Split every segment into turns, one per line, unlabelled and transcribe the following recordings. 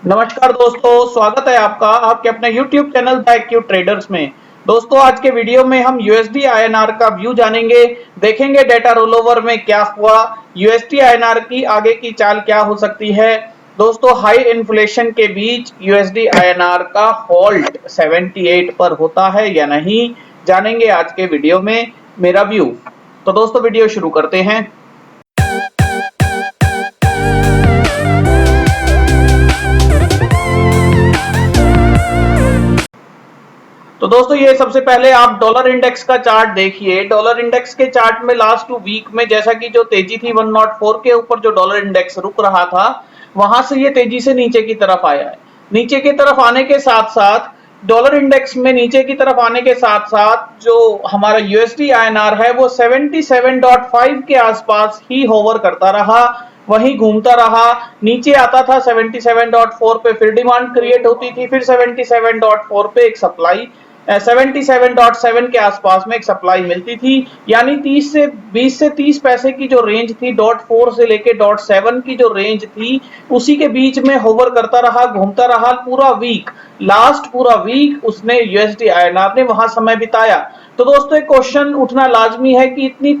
नमस्कार दोस्तों, स्वागत है आपका आपके अपने YouTube channel the AQ traders में। दोस्तों, आज के वीडियो में हम USD INR का व्यू जानेंगे, देखेंगे डेटा रोलओवर में क्या हुआ, USD INR की आगे की चाल क्या हो सकती है। दोस्तों, हाई इन्फ्लेशन के बीच USD INR का होल्ड 78 पर होता है या नहीं, जानेंगे आज के वीडियो में मेरा व्यू। तो दोस्तों, वीडियो शुरू करते हैं। तो दोस्तों, ये सबसे पहले आप डॉलर इंडेक्स का चार्ट देखिए। डॉलर इंडेक्स के चार्ट में लास्ट वीक में जैसा कि जो तेजी थी 104 के ऊपर जो डॉलर इंडेक्स रुक रहा था, वहां से ये तेजी से नीचे की तरफ आया है। नीचे की तरफ आने के साथ साथ डॉलर इंडेक्स में नीचे की तरफ आने के साथ साथ जो हमारा यूएसडी आईएनआर है वो 77.5 के आसपास ही होवर करता रहा, वहीं घूमता रहा। नीचे आता था 77.4 पे, फिर डिमांड क्रिएट होती थी, फिर 77.4 पे एक सप्लाई 77.7 के आसपास में एक सप्लाई मिलती थी। यानी 20 से 30 पैसे की जो रेंज थी, डॉट 4 से लेके डॉट 7 की जो रेंज थी, उसी के बीच में होवर करता रहा, घूमता रहा पूरा वीक। लास्ट पूरा वीक उसने यूएसडी आईएनआर ने वहां समय बिताया। तो दोस्तों, एक क्वेश्चन उठना लाजमी है कि इतनी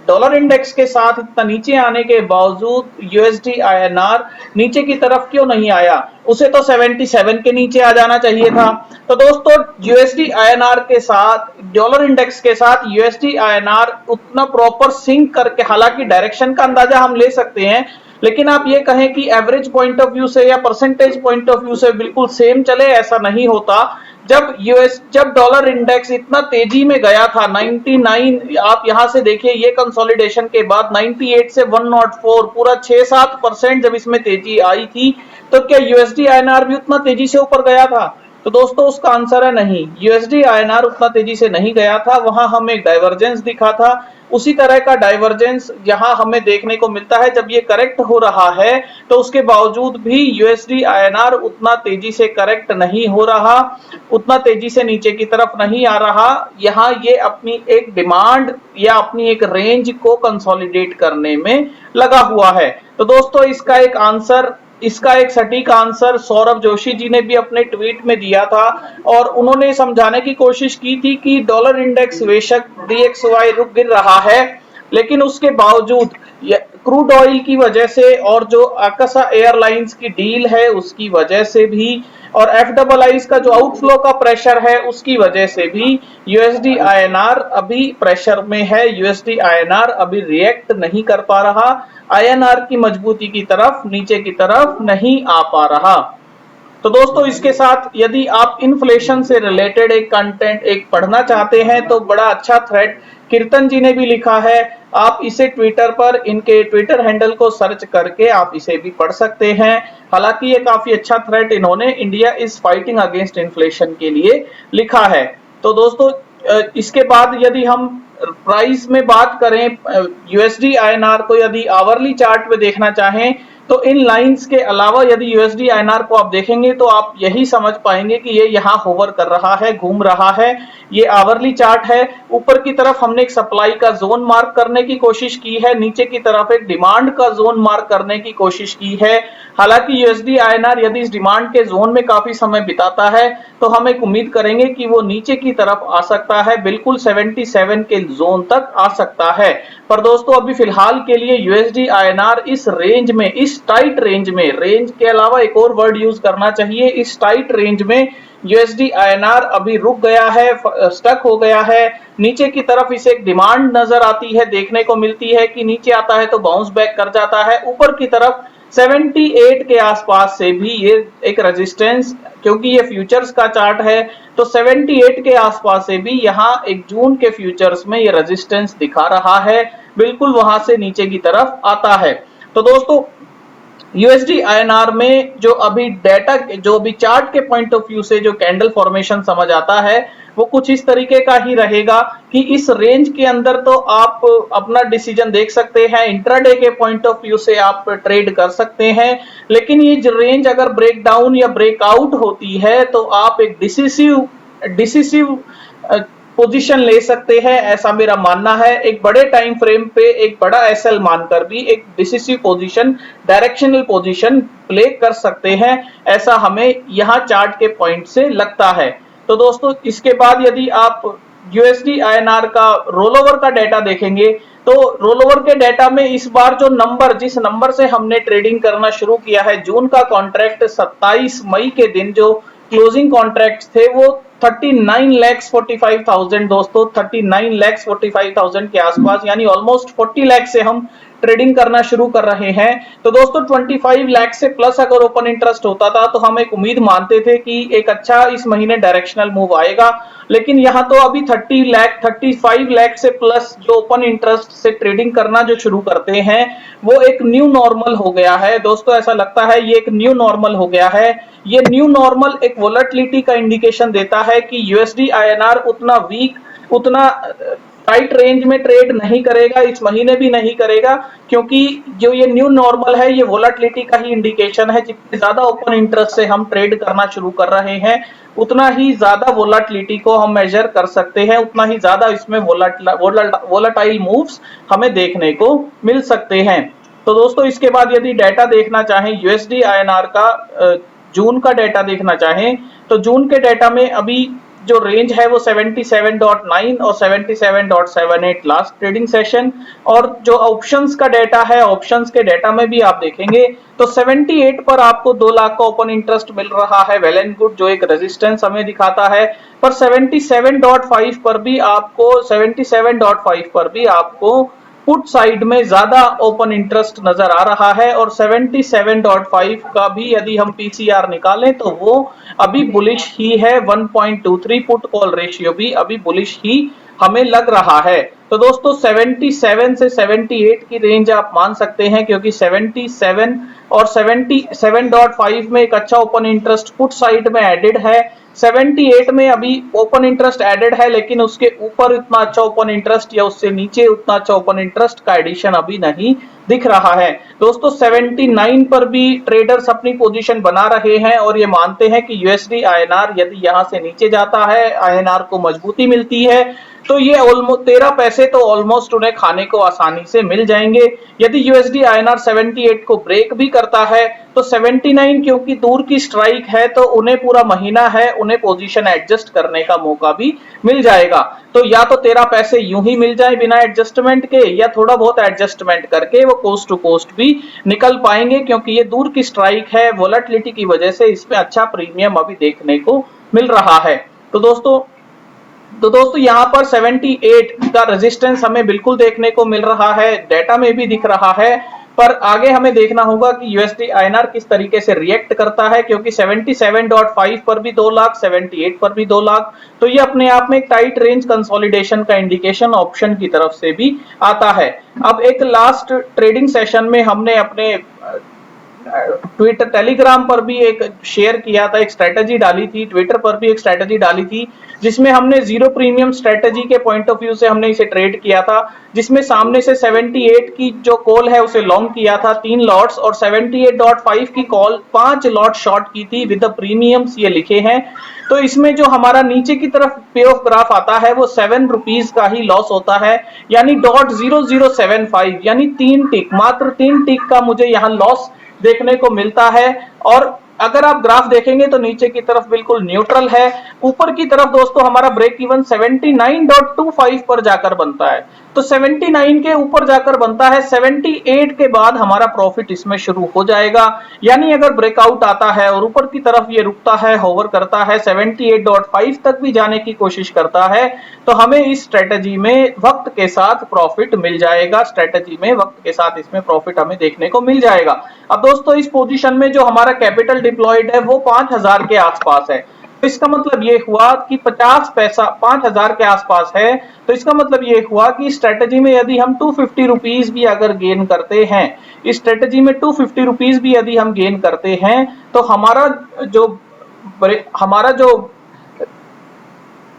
डॉलर इंडेक्स के साथ इतना नीचे आने के बावजूद यूएसडी आईएनआर नीचे की तरफ क्यों नहीं आया? उसे तो 77 के नीचे आ जाना चाहिए था। तो दोस्तों, यूएसडी आईएनआर के साथ डॉलर इंडेक्स के साथ यूएसडी आईएनआर उतना प्रॉपर सिंक करके, हालांकि डायरेक्शन का अंदाजा हम ले सकते हैं, लेकिन आप ये कहें कि एवरेज पॉइंट ऑफ व्यू से या परसेंटेज पॉइंट ऑफ व्यू से बिल्कुल सेम चले, ऐसा नहीं होता। जब डॉलर इंडेक्स इतना तेजी में गया था 99, आप यहां से देखिए, ये कंसोलिडेशन के बाद 98 से 104 पूरा 6-7% जब इसमें तेजी आई थी, तो क्या यूएसडी आईएनआर भी उतना तेजी से ऊपर गया था? तो दोस्तों, उसका आंसर है नहीं। यूएसडी आईएनआर उतना तेजी से नहीं गया था, वहां हमें एक डाइवर्जेंस दिखा था। उसी तरह का डाइवर्जेंस यहां हमें देखने को मिलता है। जब ये करेक्ट हो रहा है तो उसके बावजूद भी यूएसडी आईएनआर उतना तेजी से करेक्ट नहीं हो रहा, उतना तेजी से नीचे की तरफ नहीं आ रहा। यहां ये अपनी एक डिमांड या अपनी एक रेंज को कंसोलिडेट करने में लगा हुआ है। तो दोस्तों, इसका एक सटीक आंसर सौरभ जोशी जी ने भी अपने ट्वीट में दिया था, और उन्होंने समझाने की कोशिश की थी कि डॉलर इंडेक्स बेशक DXY रुक गिर रहा है, लेकिन उसके बावजूद क्रूड ऑयल की वजह से और जो आकाशा एयरलाइंस की डील है उसकी वजह से भी, और FII का जो आउटफ्लो का प्रेशर है उसकी वजह से भी यूएसडी आईएनआर अभी प्रेशर में है। यूएसडी आईएनआर अभी रिएक्ट नहीं कर पा रहा, आईएनआर की मजबूती की तरफ, नीचे की तरफ नहीं आ पा रहा। तो दोस्तों, इसके साथ यदि आप इन्फ्लेशन से रिलेटेड एक कंटेंट एक पढ़ना चाहते हैं तो बड़ा अच्छा थ्रेड कीर्तन जी ने भी लिखा है। आप इसे ट्विटर पर, इनके ट्विटर हैंडल को सर्च करके आप इसे भी पढ़ सकते हैं। हालांकि ये काफी अच्छा थ्रेड इन्होंने India is fighting against inflation के लिए लिखा है। तो दोस्तों, इसके बाद यदि हम प्राइस में बात करें, यूएसडी आईएनआर को यदि आवरली चार्ट में देखना चाहें तो इन लाइंस के अलावा यदि यूएसडी आईएनआर को आप देखेंगे तो आप यही समझ पाएंगे कि ये यहाँ होवर कर रहा है, घूम रहा है। ये आवरली चार्ट है। ऊपर की तरफ हमने एक सप्लाई का जोन मार्क करने की कोशिश की है, नीचे की तरफ एक डिमांड का जोन मार्क करने की कोशिश की है। हालांकि यूएसडी आईएनआर यदि इस डिमांड के जोन में काफी समय बिताता है तो हम एक उम्मीद करेंगे कि वो नीचे की तरफ आ सकता है, बिल्कुल 77 के जोन तक आ सकता है। पर दोस्तों, अभी फिलहाल के लिए यूएसडी आईएनआर इस रेंज में, इस टाइट रेंज में, रेंज के अलावा एक और वर्ड यूज करना चाहिए, इस टाइट रेंज में यूएसडी आईएनआर अभी रुक गया है, स्टक हो गया है। नीचे की तरफ इसे एक डिमांड नजर आती है, देखने को मिलती है कि नीचे आता है तो बाउंस बैक कर जाता है। ऊपर की तरफ 78 के आसपास से भी ये एक रेजिस्टेंस, क्योंकि ये फ्यूचर्स का चार्ट है, तो 78 के आसपास से भी यहाँ एक जून के फ्यूचर्स में ये रेजिस्टेंस दिखा रहा है, बिल्कुल वहां से नीचे की तरफ आता है। तो दोस्तों, यूएसडी आईएनआर में जो अभी डेटा, जो भी चार्ट के पॉइंट ऑफ व्यू से जो कैंडल फॉर्मेशन समझ आता है, वो कुछ इस तरीके का ही रहेगा कि इस रेंज के अंदर तो आप अपना डिसीजन देख सकते हैं, इंट्राडे के पॉइंट ऑफ व्यू से आप ट्रेड कर सकते हैं। लेकिन ये रेंज अगर ब्रेक डाउन या ब्रेकआउट होती है तो आप एक डिसिसिव पोजीशन ले सकते हैं, ऐसा मेरा मानना है। एक बड़े टाइम फ्रेम पे एक बड़ा एसएल मानकर भी एक decisive position, directional position play कर सकते हैं, ऐसा हमें यहाँ चार्ट के पॉइंट से लगता है। तो दोस्तों इसके बाद यदि आप यूएसडी आईएनआर का रोल ओवर का डेटा देखेंगे, तो रोल ओवर के डेटा में इस बार जो नंबर, जिस नंबर से हमने ट्रेडिंग करना शुरू किया है, जून का कॉन्ट्रैक्ट 27 मई के दिन जो क्लोजिंग कॉन्ट्रैक्ट थे वो 39,45,000 दोस्तों, 39,45,000 के आसपास, यानी ऑलमोस्ट 40 लाख से हम ट्रेडिंग करना शुरू कर रहे हैं। तो दोस्तों 25 लाख से प्लस अगर ओपन इंटरेस्ट होता था तो हम एक उम्मीद मानते थे कि एक अच्छा इस महीने डायरेक्शनल मूव आएगा, लेकिन यहाँ तो अभी 35 लाख से प्लस जो ओपन इंटरेस्ट से ट्रेडिंग करना जो शुरू करते हैं वो एक न्यू नॉर्मल हो गया है दोस्तों। ऐसा लगता है ये एक न्यू नॉर्मल हो गया है। ये न्यू नॉर्मल एक वोलेटिलिटी का इंडिकेशन देता है कि यूएसडी आईएनआर उतना वीक, उतना टाइट रेंज में ट्रेड नहीं करेगा, इस महीने भी नहीं करेगा, क्योंकि जो ये न्यू नॉर्मल है ये वोलेटिलिटी का ही इंडिकेशन है। जितने ज्यादा ओपन इंटरेस्ट से हम ट्रेड करना शुरू कर रहे हैं उतना ही ज्यादा वोलेटिलिटी को हम मेजर कर सकते हैं, उतना ही ज्यादा इसमें वोलेटाइल मूव्स हमें देखने को मिल सकते हैं। तो दोस्तों इसके बाद यदि डेटा देखना चाहें यूएसडी आईएनआर का, जून का डेटा देखना चाहें, तो जून के डेटा में अभी जो रेंज है वो 77.9 और 77.78 लास्ट ट्रेडिंग सेशन, और जो ऑप्शंस का डेटा है, ऑप्शंस के डेटा में भी आप देखेंगे तो 78 पर आपको 2 लाख का ओपन इंटरेस्ट मिल रहा है, वेल एंड गुड, जो एक रेजिस्टेंस हमें दिखाता है। पर 77.5 पर भी आपको 77.5 पर भी आपको पुट साइड में ज्यादा ओपन इंटरेस्ट नजर आ रहा है, और 77.5 का भी यदि हम पीसीआर निकालें तो वो अभी बुलिश ही है। 1.23 पुट कॉल रेशियो भी अभी बुलिश ही हमें लग रहा है। तो दोस्तों 77 से 78 की रेंज आप मान सकते हैं, क्योंकि 77 और 77.5 में एक अच्छा ओपन इंटरेस्ट पुट साइड में एडेड है। 78 में अभी ओपन इंटरेस्ट एडेड है, लेकिन उसके ऊपर इतना अच्छा ओपन इंटरेस्ट या उससे नीचे उतना अच्छा ओपन इंटरेस्ट का एडिशन अभी नहीं दिख रहा है। दोस्तों 79 पर भी ट्रेडर्स अपनी पोजीशन बना रहे हैं और ये मानते हैं कि यूएसडी आईएनआर यदि यहां से नीचे जाता है, आईएनआर को मजबूती मिलती है, तो ये ऑलमोस्ट 13 पैसे तो ऑलमोस्ट उन्हें खाने को आसानी से मिल जाएंगे। यदि यूएसडी आईएनआर 78 को ब्रेक भी करता है तो 79 क्योंकि दूर की स्ट्राइक है तो उन्हें पूरा महीना है, उन्हें पोजीशन एडजस्ट करने का मौका भी मिल जाएगा। तो या तो 13 पैसे यूं ही मिल जाए बिना एडजस्टमेंट के, या थोड़ा बहुत एडजस्टमेंट करके वो कोस्ट टू कोस्ट भी निकल पाएंगे, क्योंकि ये दूर की स्ट्राइक है, वोलेटिलिटी की वजह से इसमें अच्छा प्रीमियम अभी देखने को मिल रहा है। तो दोस्तों यहाँ पर 78 का रेजिस्टेंस हमें बिल्कुल देखने को मिल रहा है, डेटा में भी दिख रहा है, पर आगे हमें देखना होगा कि यूएसडी आईएनआर किस तरीके से रिएक्ट करता है, क्योंकि 77.5 पर भी 2 लाख, 78 पर भी 2 लाख, तो ये अपने आप में एक टाइट रेंज कंसोलिडेशन का इंडिकेशन ऑप्शन की तरफ से भी आता है। अब एक लास्ट ट्रेडिंग सेशन में हमने अपने ट्विटर, टेलीग्राम पर भी एक शेयर किया था, एक स्ट्रेटजी डाली थी, ट्विटर पर भी एक स्ट्रेटजी डाली थी, जिसमें हमने जीरो प्रीमियम स्ट्रेटजी के पॉइंट ऑफ व्यू से हमने इसे ट्रेड किया था, जिसमें सामने से 78 की जो कॉल है उसे लॉन्ग किया था 3 लॉट्स, और 78.5 की कॉल 5 लॉट शॉर्ट की थी विद द प्रीमियम्स ये लिखे हैं। तो इसमें जो हमारा नीचे की तरफ पे ऑफ ग्राफ आता है वो 7 रुपीज का ही लॉस होता है, यानी .0075, यानी 3 टिक, मात्र 3 टिक का मुझे यहाँ लॉस देखने को मिलता है। और अगर आप ग्राफ देखेंगे तो नीचे की तरफ बिल्कुल न्यूट्रल है, ऊपर की तरफ दोस्तों हमारा ब्रेक इवन 79.25 पर जाकर बनता है, तो 79 के ऊपर जाकर बनता है, 78 के बाद हमारा प्रॉफिट इसमें शुरू हो जाएगा। यानी अगर ब्रेकआउट आता है और ऊपर की तरफ ये रुकता है, होवर करता है, 78.5 तक भी जाने की कोशिश करता है, तो हमें इस स्ट्रेटजी में वक्त के साथ प्रॉफिट मिल जाएगा, स्ट्रेटजी में वक्त के साथ इसमें प्रॉफिट हमें देखने को मिल जाएगा। अब दोस्तों इस पोजीशन में जो हमारा कैपिटल डिप्लॉयड है वो 5000 के आसपास है, तो इसका मतलब ये हुआ कि 50 पैसा 5000 के आसपास है, तो इसका मतलब ये हुआ कि स्ट्रेटजी में यदि हम 250 रुपीज भी अगर गेन करते हैं, इस स्ट्रेटजी में 250 रुपीज भी यदि हम गेन करते हैं, तो हमारा जो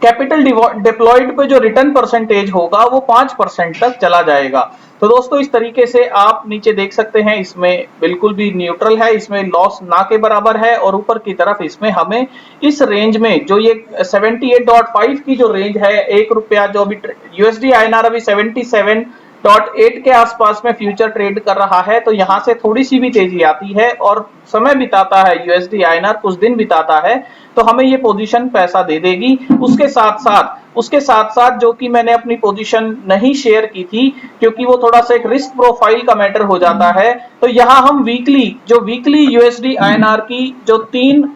कैपिटल डिप्लॉयड पे जो रिटर्न परसेंटेज होगा वो 5% तक चला जाएगा। तो दोस्तों इस तरीके से आप नीचे देख सकते हैं, इसमें बिल्कुल भी न्यूट्रल है, इसमें लॉस ना के बराबर है, और ऊपर की तरफ इसमें हमें इस रेंज में जो ये 78.5 की जो रेंज है, 1 रुपया जो अभी यूएसडी आईएनआर अभी 77.8 के आसपास में फ्यूचर ट्रेड कर रहा है, तो यहां से थोड़ी सी भी तेजी आती है और समय बिताता है यूएसडी आईएनआर, कुछ दिन बिताता है, तो हमें ये पोजीशन पैसा दे देगी। उसके साथ साथ जो कि मैंने अपनी पोजीशन नहीं शेयर की थी, क्योंकि वो थोड़ा सा एक रिस्क प्रोफाइल का मैटर हो जाता है, तो यहां हम वीकली यूएसडी आईएनआर की जो 3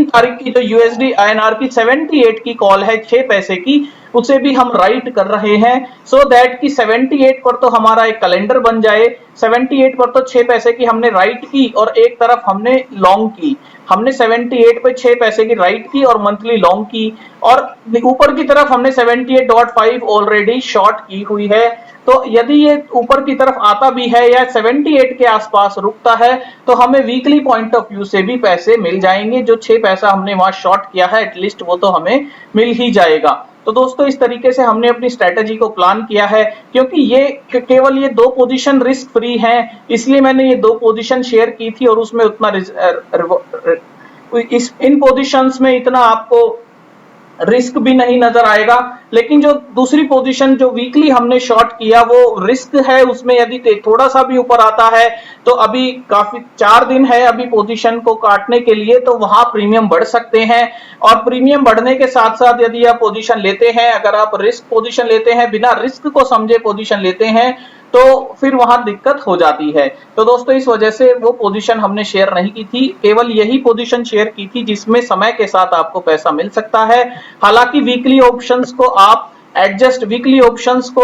तारीख की जो यूएसडी आईएनआर की 78 की कॉल है 6 पैसे की, उसे भी हम राइट कर रहे हैं, सो दैट कि 78 पर तो हमारा एक कैलेंडर बन जाए। 78 पर तो 6 पैसे की हमने राइट की और एक तरफ हमने लॉन्ग की, हमने 78 पे 6 पैसे की राइट की और मंथली लॉन्ग की, और ऊपर की तरफ हमने 78.5 ऑलरेडी शॉर्ट की हुई है। तो यदि ये ऊपर की तरफ आता भी है या 78 के आसपास रुकता है, तो हमें वीकली पॉइंट ऑफ व्यू से भी पैसे मिल जाएंगे। जो 6 पैसा हमने वहां शॉर्ट किया है एटलीस्ट वो तो हमें मिल ही जाएगा। तो दोस्तों इस तरीके से हमने अपनी स्ट्रेटेजी को प्लान किया है, क्योंकि ये केवल ये 2 पोजीशन रिस्क फ्री हैं, इसलिए मैंने ये 2 पोजीशन शेयर की थी, और उसमें उतना इन पोजीशंस में इतना आपको रिस्क भी नहीं नजर आएगा। लेकिन जो दूसरी पोजीशन जो वीकली हमने शॉर्ट किया वो रिस्क है, उसमें यदि थोड़ा सा भी ऊपर आता है, तो अभी काफी 4 दिन है अभी पोजीशन को काटने के लिए, तो वहां प्रीमियम बढ़ सकते हैं। और प्रीमियम बढ़ने के साथ साथ यदि आप पोजीशन लेते हैं, अगर आप रिस्क पोजीशन लेते हैं, बिना रिस्क को समझे पोजीशन लेते हैं, तो फिर वहां दिक्कत हो जाती है। तो दोस्तों इस वजह से वो पोजीशन हमने शेयर नहीं की थी, केवल यही पोजीशन शेयर की थी जिसमें समय के साथ आपको पैसा मिल सकता है। हालांकि वीकली ऑप्शंस को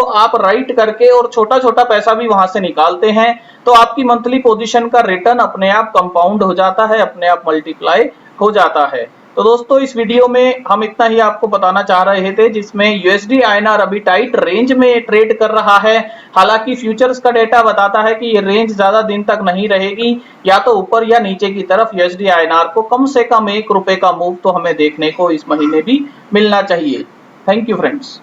आप राइट करके और छोटा छोटा पैसा भी वहां से निकालते हैं, तो आपकी मंथली पोजीशन का रिटर्न अपने आप कंपाउंड हो जाता है, अपने आप मल्टीप्लाई हो जाता है। तो दोस्तों इस वीडियो में हम इतना ही आपको बताना चाह रहे थे, जिसमें यूएसडी आईएनआर अभी टाइट रेंज में ट्रेड कर रहा है। हालांकि फ्यूचर्स का डेटा बताता है कि ये रेंज ज्यादा दिन तक नहीं रहेगी, या तो ऊपर या नीचे की तरफ यूएसडी आईएनआर को कम से कम 1 रुपए का मूव तो हमें देखने को इस महीने भी मिलना चाहिए। Thank you friends.